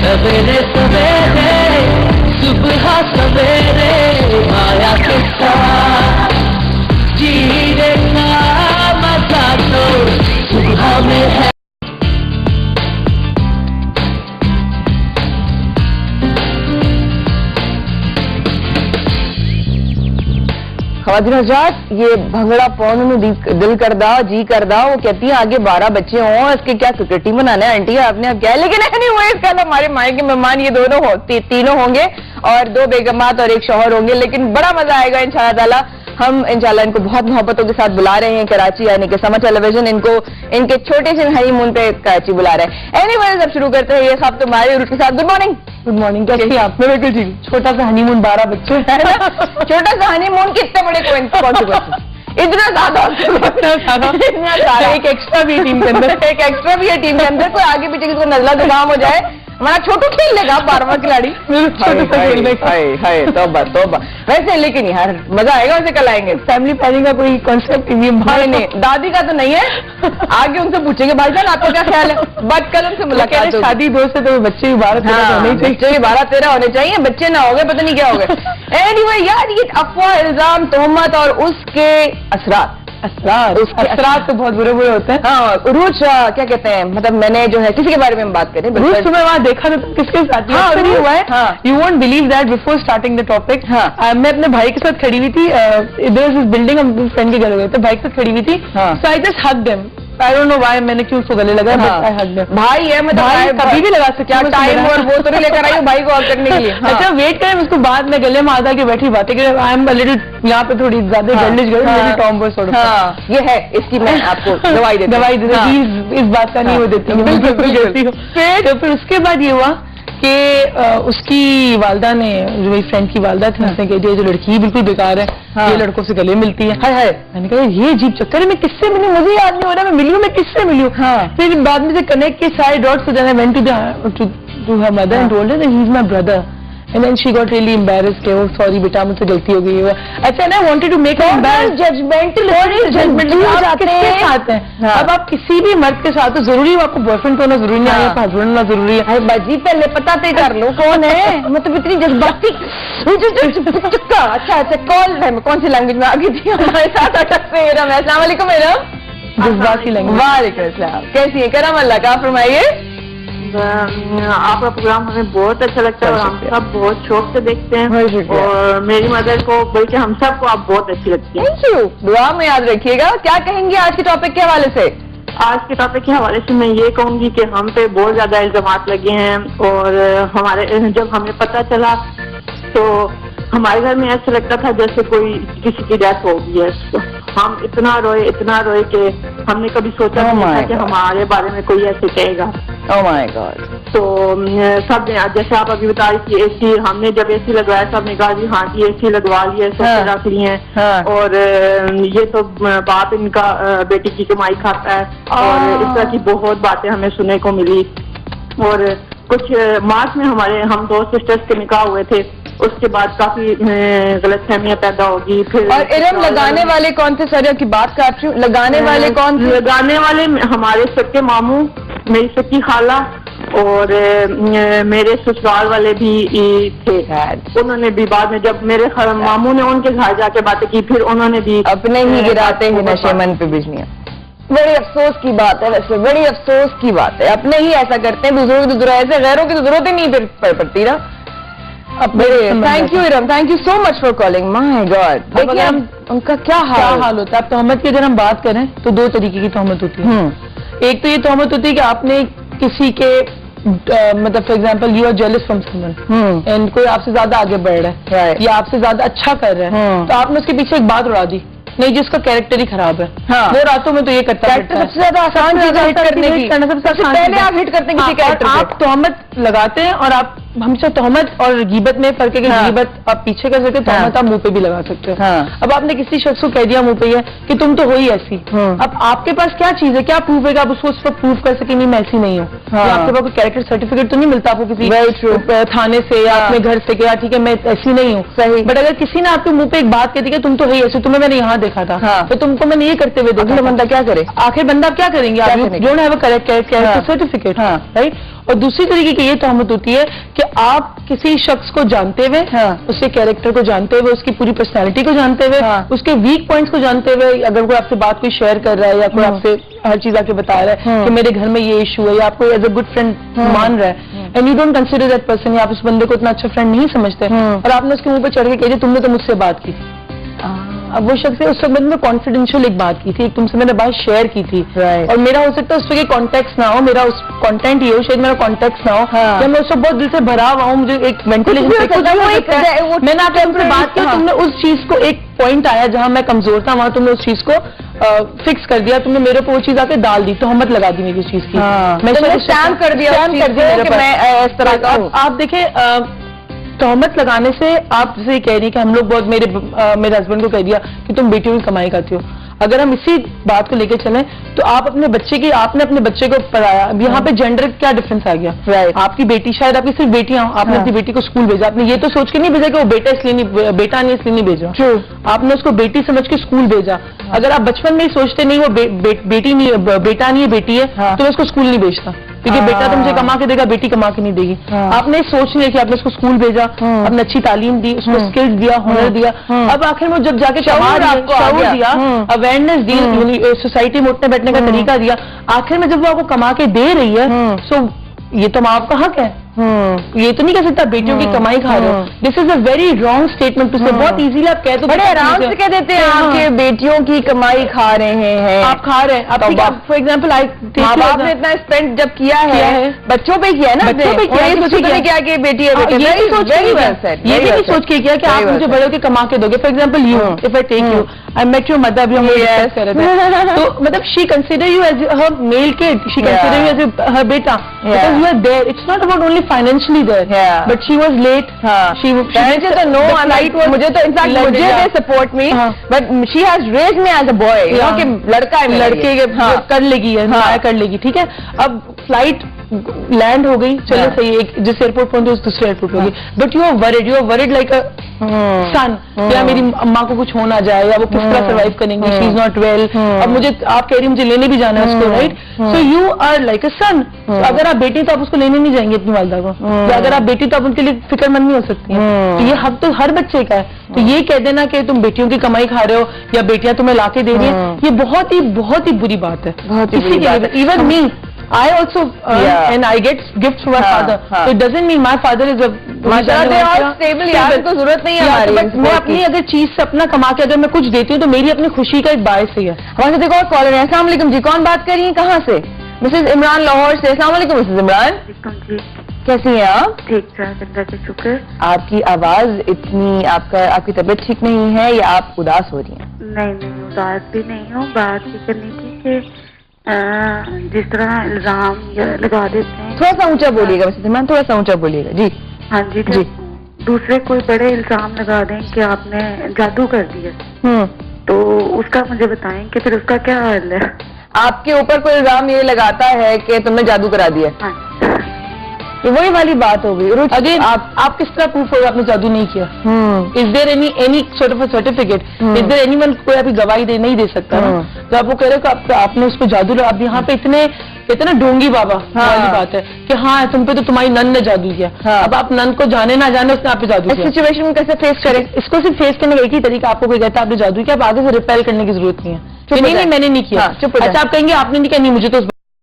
सवेरे सवेरे सुबह सवेरे माया के साथ जीने का मजा तो सुबह में है। ख्वातीन हज़रात, ये भंगड़ा पौन में दिल करदा जी करदा, वो कहती है आगे 12 बच्चे हों, इसके क्या क्रिकेट बनाना है आंटी आपने, अब क्या है। लेकिन नहीं हुए इस कल हमारे माए के मेहमान ये दोनों तीनों होंगे और 2 बेगमात और 1 शौहर होंगे, लेकिन बड़ा मजा आएगा इंशाअल्लाह ताला। हम इंशाअल्लाह इनको बहुत मोहब्बतों के साथ बुला रहे हैं कराची, यानी कि समर टेलीविजन इनको इनके छोटे से हनीमून पे कराची बुला रहा है। एनीवेज, अब शुरू करते हैं ये सब तुम्हारे और उसके साथ। Good morning. गुड मॉर्निंग, कैसी हैं आप? बिल्कुल ठीक। छोटा सा हनीमून, 12 बच्चे है ना। छोटा सा हनीमून कितने बड़े कॉन्सिक्वेंसेस, इतना ज्यादा एक एक्स्ट्रा भी टीम के अंदर, एक एक्स्ट्रा भी है टीम के अंदर। कोई आगे पीछे किसी को नजला जुकाम हो जाए, हमारा छोटू खेल लेगा 12वां खिलाड़ी। तौबा तौबा। वैसे लेकिन यार मजा आएगा, वैसे कल आएंगे। फैमिली प्लानिंग का कोई कॉन्सेप्ट नहीं, दादी का तो नहीं है, आगे उनसे पूछेंगे भाई जान आपका क्या ख्याल है, बट कल उनसे मुलाकात। शादी दोस्त है तो बच्चे 12-13 होने चाहिए, बच्चे 12-13 होने चाहिए, बच्चे ना हो गए पता नहीं क्या हो गए। एनीवे यार, ये अफवाह, इल्जाम, तोहमत और उसके असरात तो बहुत बुरे बुरे होते हैं। हाँ, रूज क्या कहते हैं, मतलब मैंने जो है किसी के बारे में हम बात करें, रूज तुम्हें वहाँ देखा तो किसके साथ हुआ है, you won't believe that. Before starting the topic, मैं अपने भाई के साथ खड़ी हुई थी, इधर इस बिल्डिंग, हम फ्रेंड के घर गए थे, भाई के साथ खड़ी हुई थी, so I just hug them. I don't know why, मैंने क्यों उसको गले लगा, भाई है मतलब कभी भी लगा सकते हैं, टाइम और वो तो नहीं लेकर आई भाई को हग करने के लिए। अच्छा वेट करें, उसको बाद में गले में आधा के बैठी बातें करें। आई एम लिटिल यहाँ पे थोड़ी ज्यादा girlish girl, Tom boy sort of. ये है, इसकी मैं आपको दवाई देती, इस बात का नहीं वो देती हूँ। फिर उसके बाद ये हुआ कि उसकी वालदा ने, जो मेरी फ्रेंड की वालदा थी, उसने कह दिया जो लड़की बिल्कुल बेकार है, ये लड़कों से गले मिलती है। मैंने कहा ये अजीब चक्कर है, मैं किससे मिलूं, मुझे याद नहीं हो रहा मैं मिली हूं, मैं किससे मिली हूँ। फिर बाद में से कनेक्ट के सारे डॉट्स हो जाने, went to her mother and told her he is my brother, and then she got really embarrassed कि वो सॉरी बेटा मुझसे गलती हो गई है। अच्छा ना, wanted to make judgmental किसके साथ है। अब आप किसी भी मर्द के साथ, तो जरूरी है आपको बॉयफ्रेंड होना जरूरी नहीं है, आपका हस्बैंड होना जरूरी है। बाजी पहले पता तय कर लो कौन है, मतलब इतनी जज्बाती। अच्छा कॉल है, कौन सी लैंग्वेज में आ गई थी हमारे साथ अटक से। अस्सलाम वालेकुम मैडम। जज्बाती लैंग्वेज। वालेकुम अस्सलाम, कैसी है? करम अल्लाह का, फरमाइए। आपका प्रोग्राम हमें बहुत अच्छा लगता है और हम सब बहुत शौक से देखते हैं, और मेरी मदर को बल्कि हम सबको आप बहुत अच्छी लगती है। थैंक यू, दुआ में याद रखिएगा। क्या कहेंगे आज के टॉपिक के हवाले से? आज के टॉपिक के हवाले से मैं ये कहूंगी कि हम पे बहुत ज्यादा इल्जामात लगे हैं, और हमारे जब हमें पता चला तो हमारे घर में ऐसा लगता था जैसे कोई किसी की डेथ हो गई है। तो हम इतना रोए कि हमने कभी सोचा नहीं था कि हमारे बारे में कोई ऐसे कहेगा। Oh my God. तो सब जैसे आप अभी बता रही थी एसी, हमने जब एसी लगवाया सब ने कहा जी हाँ जी एसी लगवा लिए, सब रख लिए हैं, और ये तो बाप इनका बेटी की कमाई खाता है, और इस तरह की बहुत बातें हमें सुनने को मिली। और कुछ मार्च में हम 2 सिस्टर्स के निकाह हुए थे, उसके बाद काफी गलतफहमियां पैदा होगी। फिर और इरम लगाने वाले कौन थे? सर की बात कर रही हूँ, लगाने वाले कौन थे? लगाने वाले हमारे सबके मामू, मेरी सबकी खाला, और मेरे ससुराल वाले भी थे। उन्होंने भी बाद में जब मेरे मामू ने उनके घर जाके बातें की, फिर उन्होंने भी अपने ही गिराते हैं नशे मन पे बिजलियां। बड़ी अफसोस की बात है, वैसे बड़ी अफसोस की बात है, अपने ही ऐसा करते हैं, दूसरों की तो ऐसे, गैरों की तो जरूरत ही नहीं फिर पड़ती ना। Thank you Iram, thank you so much for calling. My God, देखिए हम उनका क्या हाल होता है। अब तोहमत की अगर हम बात करें तो 2 तरीके की तोहमत होती है। एक तो ये तोहमत होती है कि आपने किसी के मतलब for example you are jealous from someone, and कोई आपसे ज्यादा आगे बढ़ रहा है या आपसे ज्यादा अच्छा कर रहा है, तो आपने उसके पीछे एक बात उड़ा दी, नहीं जिसका कैरेक्टर ही खराब है। वो रातों में तो ये करता है, सबसे ज्यादा आसान चीज हिट करने की, सबसे पहले आप हिट करते हैं किसी कैरेक्टर। आप तोहमत लगाते हैं, और आप हमेशा तोहमत और गीबत में फर्क है कि गीबत आप पीछे कर सकते हो, तोहमत आप मुंह पे भी लगा सकते हो। अब आपने किसी शख्स को कह दिया मुंह पे कि तुम तो हो ही ऐसी, अब आपके पास क्या चीज है, क्या प्रूफ है कि आप उसको उस पर प्रूफ कर सके नहीं मैं ऐसी नहीं हूँ। आपके पास कोई कैरेक्टर सर्टिफिकेट तो नहीं मिलता आपको किसी थाने से या अपने घर से, क्या ठीक है मैं ऐसी नहीं हूँ। सही, बट अगर किसी ने आपके मुंह पे एक बात कहती है तुम तो है ऐसी, तुम्हें मैंने यहाँ देखा था, तो तुमको मैंने ये करते हुए देखा, बंदा क्या करे? आखिर बंदा क्या करेंगे? आप don't have a correct character certificate, right? اور دوسری طریقے کی یہ تہمت ہوتی ہے کہ آپ کسی شخص کو جانتے ہوئے اس کے کیریکٹر کو جانتے ہوئے اس کی پوری پرسنالٹی کو جانتے ہوئے اس کے ویک پوائنٹس کو جانتے ہوئے اگر کوئی آپ سے بات کوئی شیئر کر رہا ہے یا کوئی آپ سے ہر چیز آ کے بتا رہا ہے کہ میرے گھر میں یہ ایشو ہے یا آپ کو ایز اے گڈ فرینڈ مان رہا ہے and you don't consider that person یا آپ اس بندے کو اتنا اچھا فرینڈ نہیں سمجھتے اور آپ نے اس کے منہ پہ چڑھ کے کہہ تم نے تو مجھ سے بات کی تھی. اب وہ شخص اس وقت میں کانفیڈینشیل ایک بات کی تھی, ایک تم سے میں نے بات شیئر کی تھی اور میرا ہو سکتا ہے اس پہ کانٹیکٹ نہ ہو, میرا اس کانٹینٹ یہ ہو شاید میرا کانٹیکٹ نہ ہو یا میں اس کو بہت دل سے بھرا ہوا ہوں, مجھے ایک وینٹیلیشن میں نے آپ سے بات کی تم نے اس چیز کو ایک پوائنٹ آیا جہاں میں کمزور تھا وہاں تم نے اس چیز کو فکس کر دیا, تم نے میرے کو وہ چیز آ کے ڈال دی, تہمت لگا دی میری اس چیز کی, میں اسٹیمپ کر دیا. آپ دیکھیں تہمت لگانے سے آپ جیسے یہ کہہ رہی ہیں کہ ہم لوگ بہت میرے ہسبینڈ کو کہہ دیا کہ تم بیٹیوں کی کمائی کرتی ہو. اگر ہم اسی بات کو لے کے چلیں تو آپ نے اپنے بچے کو پڑھایا, اب یہاں پہ جینڈر کیا ڈفرنس آ گیا. آپ کی بیٹی شاید آپ کی صرف بیٹیاں ہوں, آپ نے اپنی بیٹی کو اسکول بھیجا, آپ نے یہ تو سوچ کے نہیں بھیجا کہ وہ بیٹا نہیں اس لیے نہیں بھیجا, آپ نے اس کو بیٹی سمجھ کے اسکول بھیجا. اگر آپ بچپن میں ہی سوچتے نہیں وہ بیٹی نہیں بیٹا نہیں ہے بیٹی ہے تو میں اس کو اسکول نہیں بھیجتا کیونکہ بیٹا تو مجھے کما کے دے گا, بیٹی کما کے نہیں دے گی. آپ نے سوچ نہیں رکھی, آپ نے اس کو اسکول بھیجا, آپ نے اچھی تعلیم دی, اس کو اسکلز دیا, ہنر دیا, اب آخر میں جب جا کے شعور دیا, اویئرنیس دی, سوسائٹی میں اٹھنے بیٹھنے کا طریقہ دیا, آخر میں جب وہ آپ کو کما کے دے رہی ہے سو یہ تو آپ کا حق ہے. یہ تو نہیں کہہ سکتا بیٹیوں کی کمائی کھا رہے ہو. This is a very wrong statement to say. بہت ایزیلی آپ کہہ دو, بڑے آرام سے کہہ دیتے ہیں آپ کہ بیٹیوں کی کمائی کھا رہے ہیں, آپ کھا رہے ہیں. فار ایگزامپل ماں باپ نے اتنا اسپینڈ جب کیا ہے بچوں پہ کیا ہے نا, بچوں پہ کیا کہ بیٹی ہے, یہ بھی سوچ کے کیا کہ آپ مجھے بڑے ہو کے کما کے دو گے. For example you if I take you I meet your mother, تو مطلب she consider you as her male kid, she consider you as her بیٹا, because you are there. It's not about only financially there, but she was late. She no flight was, مجھے تو in fact مجھے they support me, but she has raised me as a boy, کہ لڑکا ہے, لڑکے کر لے گی, کر لے گی, ٹھیک ہے. اب فلائٹ لینڈ ہو گئی, چلو صحیح, ایک جس ایئرپورٹ پہنچے اس دوسرے ایئرپورٹ ہو گئی, but you are word like a son, یا میری اماں کو کچھ ہونا جائے یا وہ کس طرح سروائو کریں گی, شی از ناٹ ویل. اب مجھے آپ کہہ رہی مجھے لینے بھی جانا ہے اس کو, right. So you are like a son. اگر آپ بیٹی تو آپ اس کو لینے نہیں جائیں گے اپنی والدہ کو, یا اگر آپ بیٹی تو آپ ان کے لیے فکر مند نہیں ہو سکتی ہیں. تو یہ حق تو ہر بچے کا ہے. تو یہ کہہ دینا کہ تم بیٹیوں کی کمائی کھا رہے ہو یا بیٹیاں تمہیں لا کے دے رہی ہیں, یہ بہت ہی بری بات ہے. اسی کے لیے even me I also and I get gifts from my father. So it doesn't mean my father is a stable. یار کو ضرورت نہیں ہے ہماری. میں اپنی اگر چیز سے اپنا کما کے اگر میں کچھ دیتی ہوں تو میری اپنی خوشی کا ایک باعث ہی ہے. ہمارے ساتھ ایک اور کالر ہے. السلام علیکم جی, کون بات کر رہی ہیں, کہاں سے؟ مسز عمران لاہور سے. السلام علیکم مسز عمران, کیسی ہیں آپ؟ ٹھیک ٹھاک, اللہ کا شکر. آپ کی آواز اتنی, آپ کی طبیعت ٹھیک نہیں ہے یا آپ اداس ہو رہی ہیں؟ نہیں اداس بھی نہیں ہوں. بات یہ کرنی تھی کہ جس طرح الزام لگا دیتے ہیں. تھوڑا سا اونچا بولیے گا مسز عمران, تھوڑا سا اونچا بولیے گا. جی ہاں جی. دوسرے کوئی بڑے الزام لگا دیں کہ آپ نے جادو کر دیا, تو اس کا مجھے بتائیں کہ پھر اس کا کیا حل ہے. آپ کے اوپر کوئی الزام یہ لگاتا ہے کہ تم نے جادو کرا دیا, وہی والی بات ہوگی. اگین آپ کس طرح پروف ہوگا آپ نے جادو نہیں کیا؟ Is there any sort of a certificate? Is there anyone کوئی آپ گواہی نہیں دے سکتا نا. تو آپ وہ کہہ رہے کہ آپ نے اس پہ جادو, اب یہاں پہ اتنے نا ڈونگی بابا والی بات ہے کہ ہاں تم پہ تو تمہاری نن نے جادو کیا. اب آپ نن کو جانے نہ جانے اس نے آپ پہ جادو کیا. سچویشن میں کیسے فیس کریں؟ اس کو صرف فیس کرنے کا ایک ہی طریقہ, آپ کو کوئی کہتا ہے آپ نے جادو کیا, آپ آگے سے ریپیل کرنے کی ضرورت نہیں ہے. نہیں میں نے نہیں کیا. اچھا آپ کہیں گے آپ نے نہیں کیا, نہیں مجھے تو